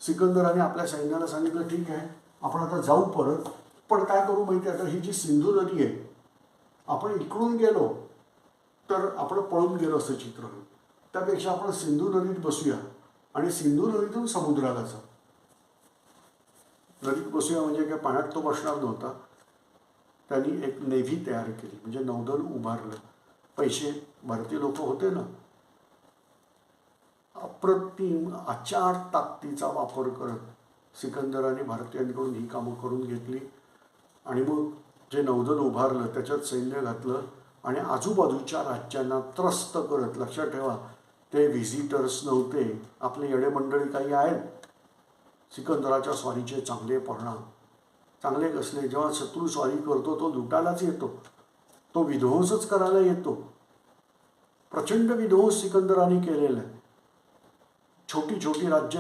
सिकंदराने आपल्या सैन्याला सांगितलं, ठीक आहे आपण आता जाऊ परत, पण काय करू माहिती आहे, आता ही जी सिंधू नदी आहे, आपण इकडून गेलो तर आपण पळून गेलो असं चित्र होईल. त्यापेक्षा आपण सिंधू नदीत बसूया आणि सिंधू नदीतून समुद्राला जाऊ. नदीत बसूया म्हणजे काय, पाण्यात तो बसणार नव्हता. त्यांनी एक नेव्ही तयार केली, म्हणजे नौदल उभारलं. पैसे भारतीय लोक होते ना, अप्रतिम आचार ताकदीचा वापर करत सिकंदराने भारतीयांकडून ही कामं करून घेतली. आणि मग जे नौदल उभारलं त्याच्यात सैन्य घातलं आणि आजूबाजूच्या राज्यांना त्रस्त करत, लक्षात ठेवा ते व्हिजिटर्स नव्हते, आपले येडे मंडळी काही आहेत. सिकंदराच्या स्वारीचे चांगले परिणाम, चांगले कसले, जेव्हा शत्रू स्वारी करतो तो लुटायलाच येतो, तो विध्वंसच करायला येतो. प्रचंड विध्वंस सिकंदराने केलेला आहे. छोटी छोटी राज्य